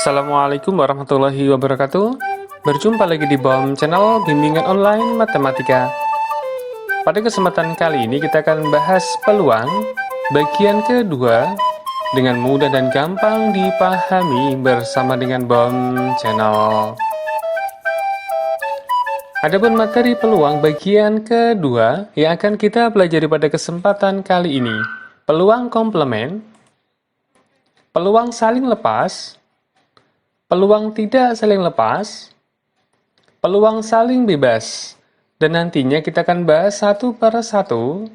Assalamualaikum warahmatullahi wabarakatuh. Berjumpa lagi di BOM Channel Bimbingan Online Matematika. Pada kesempatan kali ini kita akan bahas peluang bagian kedua dengan mudah dan gampang dipahami bersama dengan BOM Channel. Adapun materi peluang bagian kedua yang akan kita pelajari pada kesempatan kali ini, peluang komplement, peluang saling lepas, peluang tidak saling lepas, peluang saling bebas, dan nantinya kita akan bahas satu per satu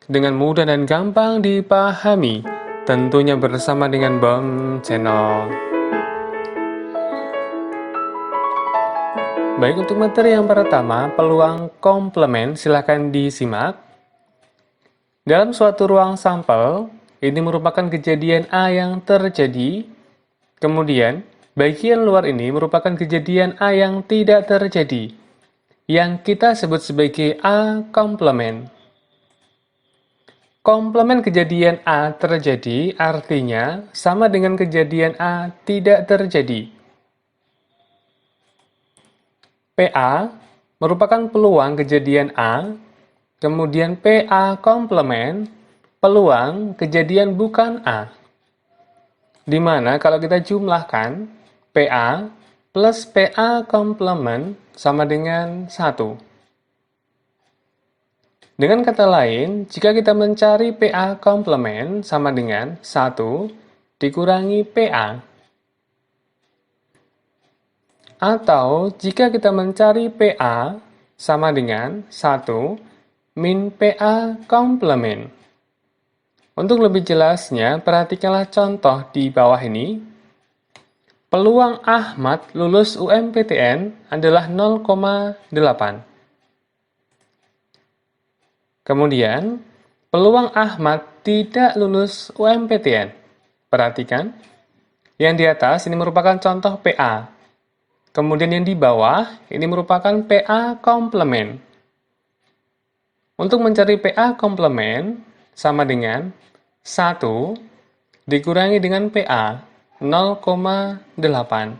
dengan mudah dan gampang dipahami, tentunya bersama dengan BOM Channel. Baik, untuk materi yang pertama, peluang komplement, silahkan disimak. Dalam suatu ruang sampel, ini merupakan kejadian A yang terjadi, kemudian bagian luar ini merupakan kejadian A yang tidak terjadi, yang kita sebut sebagai A komplement. Komplement kejadian A terjadi artinya sama dengan kejadian A tidak terjadi. PA merupakan peluang kejadian A, kemudian PA komplement, peluang kejadian bukan A. Di mana kalau kita jumlahkan, PA plus PA komplement sama dengan 1. Dengan kata lain, jika kita mencari PA komplement sama dengan 1 dikurangi PA. Atau jika kita mencari PA sama dengan 1 min PA komplement. Untuk lebih jelasnya, perhatikanlah contoh di bawah ini. Peluang Ahmad lulus UMPTN adalah 0,8. Kemudian, peluang Ahmad tidak lulus UMPTN. Perhatikan, yang di atas ini merupakan contoh PA. Kemudian yang di bawah, ini merupakan PA komplement. Untuk mencari PA komplement, sama dengan 1 dikurangi dengan PA, 0,8.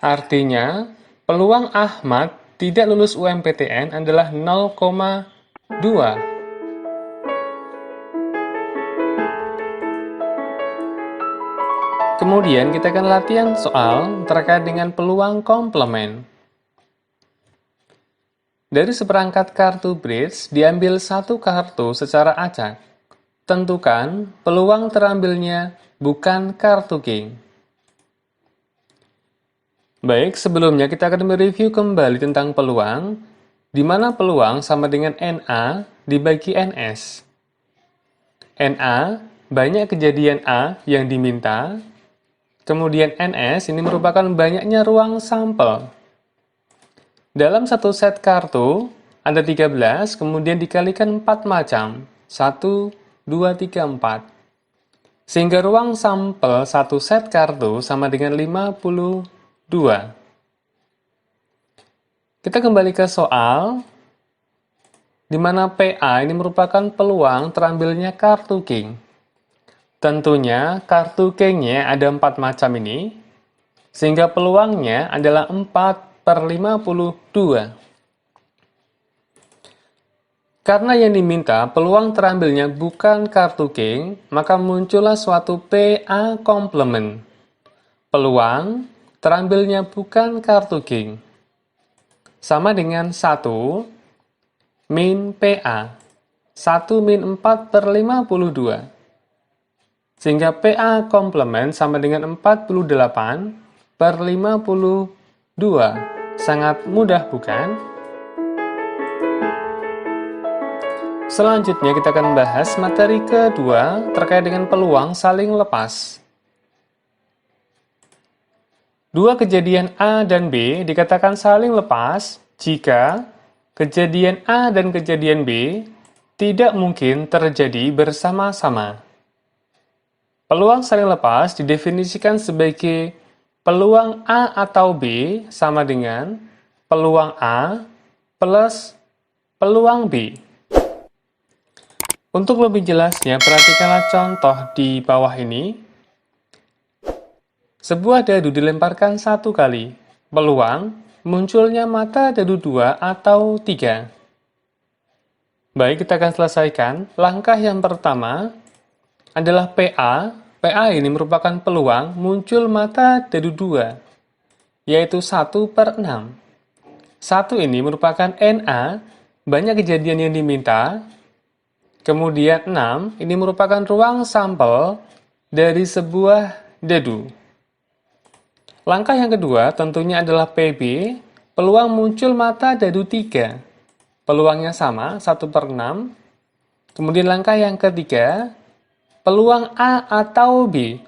Artinya, peluang Ahmad tidak lulus UMPTN adalah 0,2. Kemudian kita akan latihan soal terkait dengan peluang komplement. Dari seperangkat kartu bridge, diambil satu kartu secara acak. Tentukan peluang terambilnya bukan kartu king. Baik, sebelumnya kita akan mereview kembali tentang peluang, di mana peluang sama dengan NA dibagi NS. NA, banyak kejadian A yang diminta. Kemudian NS ini merupakan banyaknya ruang sampel. Dalam satu set kartu ada 13, kemudian dikalikan 4 macam. 1, 2, 3, 4. Sehingga ruang sampel satu set kartu sama dengan 52. Kita kembali ke soal, di mana PA ini merupakan peluang terambilnya kartu king. Tentunya kartu king-nya ada 4 macam ini, sehingga peluangnya adalah 4/52. Karena yang diminta peluang terambilnya bukan kartu king, maka muncullah suatu PA komplement. Peluang terambilnya bukan kartu king. Sama dengan 1 min PA. 1 min 4/52. Sehingga PA komplement sama dengan 48/52. Sangat mudah, bukan? Selanjutnya kita akan bahas materi kedua terkait dengan peluang saling lepas. Dua kejadian A dan B dikatakan saling lepas jika kejadian A dan kejadian B tidak mungkin terjadi bersama-sama. Peluang saling lepas didefinisikan sebagai peluang A atau B sama dengan peluang A plus peluang B. Untuk lebih jelasnya, perhatikanlah contoh di bawah ini. Sebuah dadu dilemparkan 1 kali. Peluang munculnya mata dadu 2 atau 3. Baik, kita akan selesaikan. Langkah yang pertama adalah PA. PA ini merupakan peluang muncul mata dadu 2, yaitu 1/6. 1 ini merupakan NA, banyak kejadian yang diminta. Kemudian 6, ini merupakan ruang sampel dari sebuah dadu. Langkah yang kedua tentunya adalah PB, peluang muncul mata dadu 3. Peluangnya sama, 1/6. Kemudian langkah yang ketiga, peluang A atau B.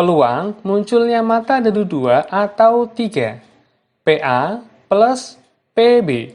Peluang munculnya mata dadu 2 atau 3. PA plus PB.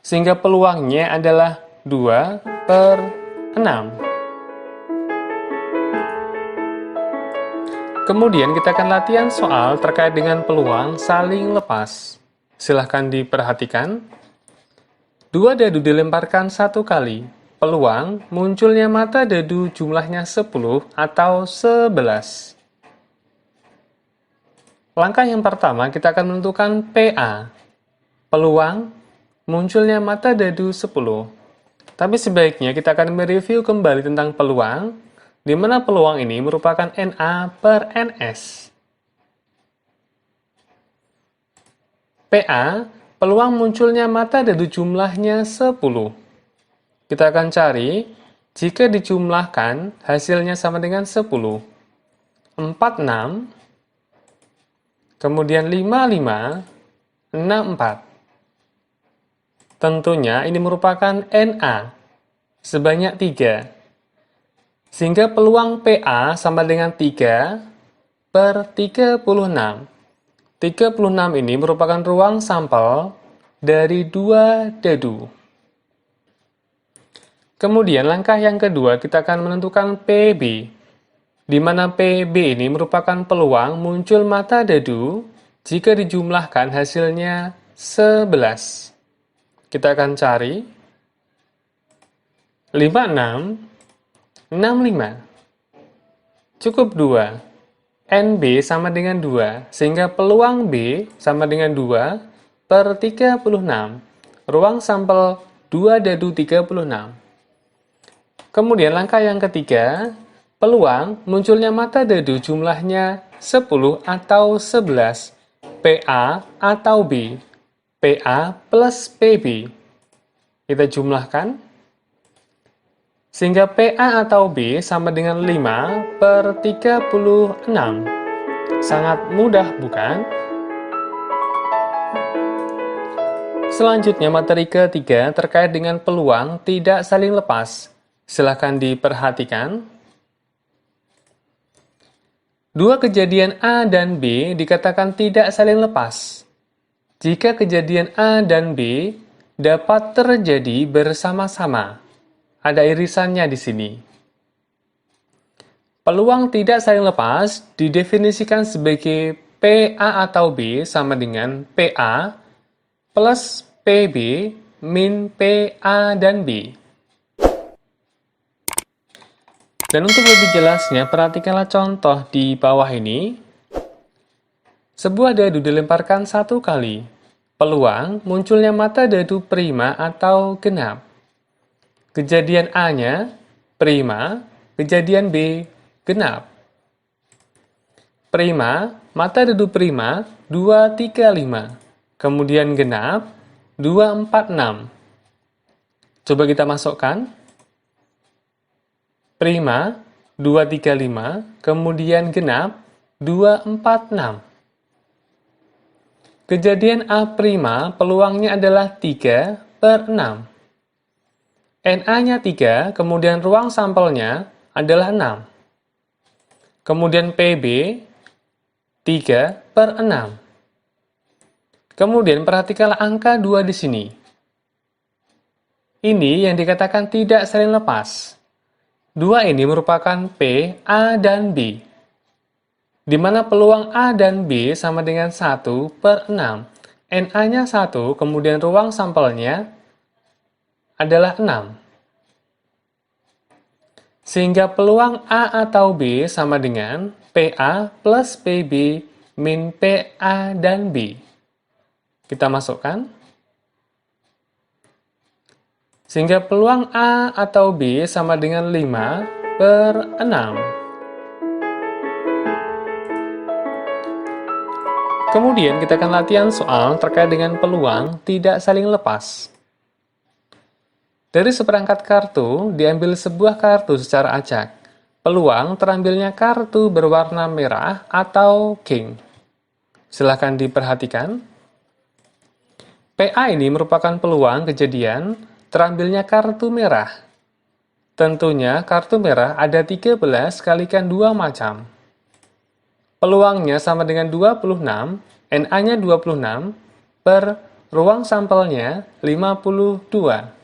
Sehingga peluangnya adalah 2/6. Kemudian kita akan latihan soal terkait dengan peluang saling lepas. Silahkan diperhatikan. 2 dadu dilemparkan 1 kali. Peluang munculnya mata dadu jumlahnya 10 atau 11. Langkah yang pertama kita akan menentukan PA. Peluang munculnya mata dadu 10. Tapi sebaiknya kita akan mereview kembali tentang peluang, di mana peluang ini merupakan NA/NS. PA, peluang munculnya mata dadu jumlahnya 10. Kita akan cari, jika dijumlahkan, hasilnya sama dengan 10. 46, kemudian 55, 64. Tentunya ini merupakan NA, sebanyak 3. Sehingga peluang PA sama dengan 3/36. 36 ini merupakan ruang sampel dari 2 dadu. Kemudian langkah yang kedua kita akan menentukan PB, di mana PB ini merupakan peluang muncul mata dadu jika dijumlahkan hasilnya 11. Kita akan cari 56, 65. Cukup 2. NB sama dengan 2, sehingga peluang B sama dengan 2/36. Ruang sampel 2 dadu 36. Kemudian langkah yang ketiga, peluang munculnya mata dadu jumlahnya 10 atau 11. PA atau B. PA plus PB. Kita jumlahkan. Sehingga PA atau B sama dengan 5/36. Sangat mudah, bukan? Selanjutnya materi ketiga terkait dengan peluang tidak saling lepas. Silakan diperhatikan. 2 kejadian A dan B dikatakan tidak saling lepas. Jika kejadian A dan B dapat terjadi bersama-sama. Ada irisannya di sini. Peluang tidak saling lepas didefinisikan sebagai PA atau B sama dengan PA plus PB min PA dan B. Dan untuk lebih jelasnya, perhatikanlah contoh di bawah ini. Sebuah dadu dilemparkan 1 kali. Peluang munculnya mata dadu prima atau genap. Kejadian A-nya prima, kejadian B genap. Prima, mata dadu prima 235. Kemudian genap 246. Coba kita masukkan. Prima 235, kemudian genap 246. Kejadian A prima peluangnya adalah 3/6. NA-nya 3, kemudian ruang sampelnya adalah 6. Kemudian PB 3/6. Kemudian perhatikanlah angka 2 di sini. Ini yang dikatakan tidak saling lepas. 2 ini merupakan P, A, dan B. Di mana peluang A dan B sama dengan 1/6. NA-nya 1, kemudian ruang sampelnya adalah 6. Sehingga peluang A atau B sama dengan PA plus PB min PA dan B. Kita masukkan. Sehingga peluang A atau B sama dengan 5/6. Kemudian kita akan latihan soal terkait dengan peluang tidak saling lepas. Dari seperangkat kartu, diambil sebuah kartu secara acak. Peluang terambilnya kartu berwarna merah atau king. Silahkan diperhatikan. PA ini merupakan peluang kejadian terambilnya kartu merah. Tentunya kartu merah ada 13 kalikan 2 macam. Peluangnya sama dengan 26, NA-nya 26, per ruang sampelnya 52.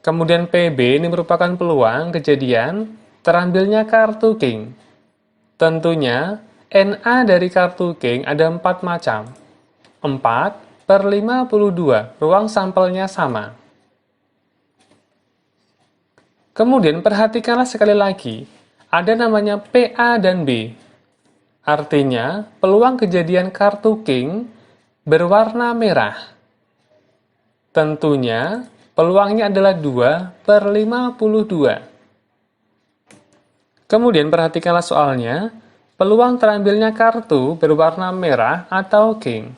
Kemudian PB ini merupakan peluang kejadian terambilnya kartu king. Tentunya NA dari kartu king ada 4 macam. 4/52, ruang sampelnya sama. Kemudian perhatikanlah sekali lagi, ada namanya PA dan B. Artinya, peluang kejadian kartu king berwarna merah. Tentunya, peluangnya adalah 2/52. Kemudian perhatikanlah soalnya, peluang terambilnya kartu berwarna merah atau king,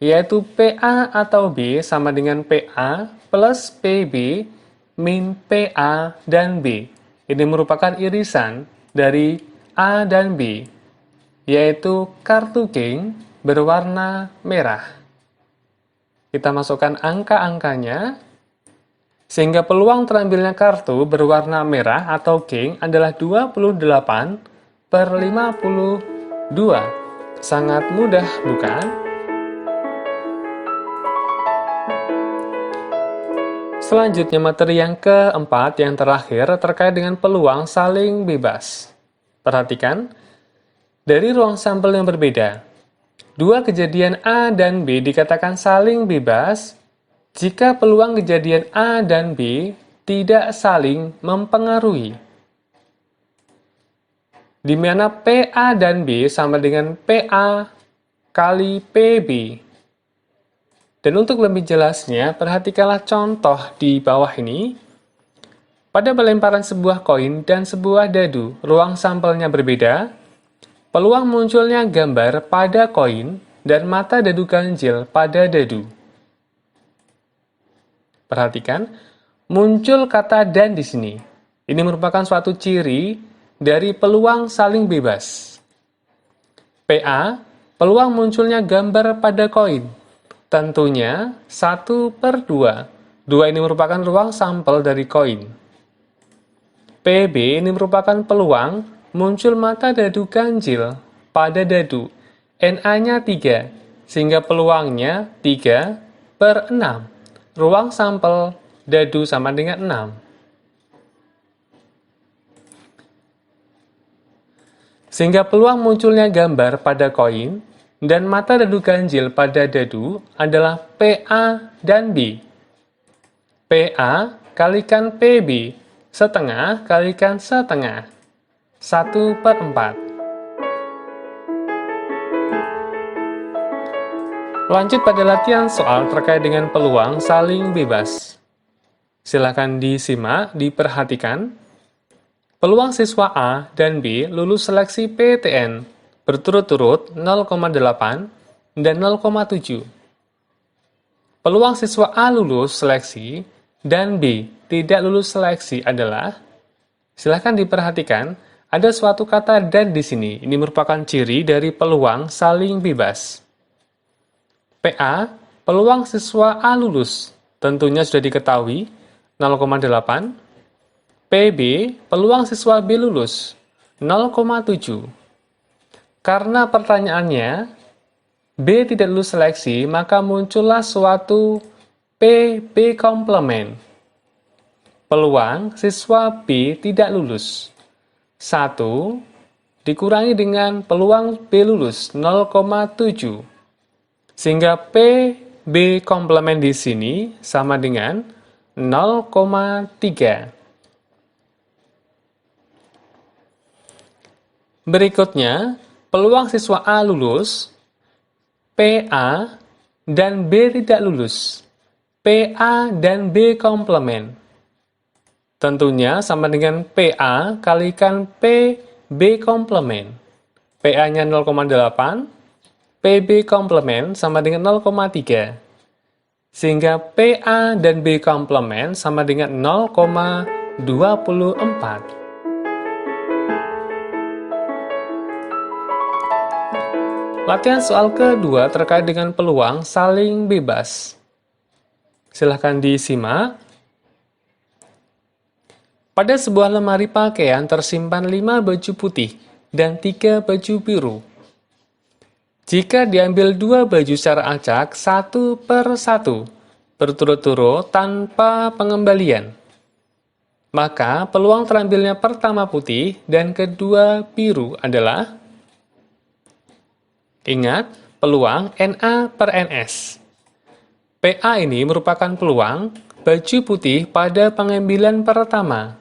yaitu PA atau B sama dengan PA plus PB min PA dan B. Ini merupakan irisan dari A dan B, yaitu kartu king berwarna merah. Kita masukkan angka-angkanya, sehingga peluang terambilnya kartu berwarna merah atau king adalah 28/52. Sangat mudah, bukan? Selanjutnya materi yang keempat, yang terakhir, terkait dengan peluang saling bebas. Perhatikan, dari ruang sampel yang berbeda, dua kejadian A dan B dikatakan saling bebas jika peluang kejadian A dan B tidak saling mempengaruhi, di mana PA dan B sama dengan PA kali PB. Dan untuk lebih jelasnya, perhatikanlah contoh di bawah ini. Pada pelemparan sebuah koin dan sebuah dadu, ruang sampelnya berbeda, peluang munculnya gambar pada koin dan mata dadu ganjil pada dadu. Perhatikan, muncul kata "dan" di sini. Ini merupakan suatu ciri dari peluang saling bebas. PA, peluang munculnya gambar pada koin. Tentunya 1/2. 2 ini merupakan ruang sampel dari koin. PB ini merupakan peluang muncul mata dadu ganjil pada dadu. NA-nya 3, sehingga peluangnya 3/6. Ruang sampel dadu sama dengan 6. Sehingga peluang munculnya gambar pada koin dan mata dadu ganjil pada dadu adalah PA dan B. PA kalikan PB, setengah kalikan setengah, 1/4. Lanjut pada latihan soal terkait dengan peluang saling bebas. Silakan disimak, diperhatikan. Peluang siswa A dan B lulus seleksi PTN berturut-turut 0,8 dan 0,7. Peluang siswa A lulus seleksi dan B tidak lulus seleksi adalah, silahkan diperhatikan, ada suatu kata "dan" di sini. Ini merupakan ciri dari peluang saling bebas. PA, peluang siswa A lulus, tentunya sudah diketahui, 0,8. PB, peluang siswa B lulus, 0,7. Karena pertanyaannya, B tidak lulus seleksi, maka muncullah suatu PB komplement. Peluang siswa B tidak lulus. 1 dikurangi dengan peluang B lulus, 0,7. Sehingga PB komplement di sini sama dengan 0,3. Berikutnya, peluang siswa A lulus, PA, dan B tidak lulus. PA dan B komplement. Tentunya sama dengan PA kalikan PB komplement. PA-nya 0,8, PB komplement sama dengan 0,3. Sehingga PA dan B komplement sama dengan 0,24. Latihan soal kedua terkait dengan peluang saling bebas. Silahkan disimak. Pada sebuah lemari pakaian tersimpan 5 baju putih dan 3 baju biru. Jika diambil 2 baju secara acak, satu per satu, berturut-turut tanpa pengembalian, maka peluang terambilnya pertama putih dan kedua biru adalah, ingat, peluang NA per NS. PA ini merupakan peluang baju putih pada pengambilan pertama.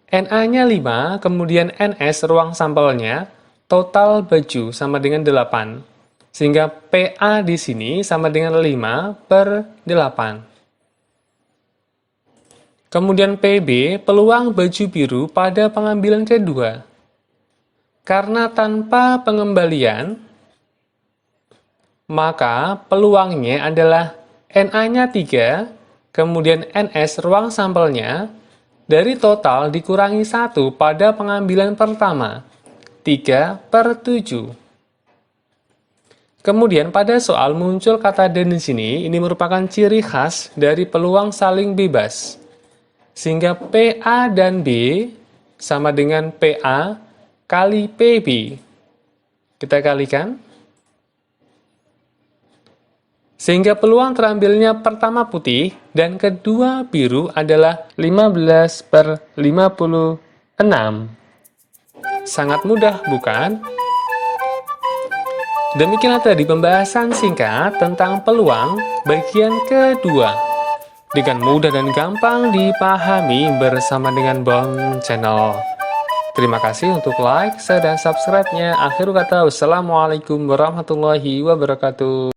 NA-nya 5, kemudian NS ruang sampelnya, total baju sama dengan 8. Sehingga PA di sini sama dengan 5 per 8. Kemudian PB, peluang baju biru pada pengambilan kedua. Karena tanpa pengembalian, maka peluangnya adalah NA-nya 3, kemudian NS ruang sampelnya, dari total dikurangi 1 pada pengambilan pertama, 3 per 7. Kemudian pada soal muncul kata dan di sini, ini merupakan ciri khas dari peluang saling bebas. Sehingga PA dan B sama dengan PA kali PB. Kita kalikan. Sehingga peluang terambilnya pertama putih dan kedua biru adalah 15 per 56. Sangat mudah, bukan? Demikianlah tadi pembahasan singkat tentang peluang bagian kedua. Dengan mudah dan gampang dipahami bersama dengan Bang Channel. Terima kasih untuk like, share, dan subscribe-nya. Akhir kata, wassalamualaikum warahmatullahi wabarakatuh.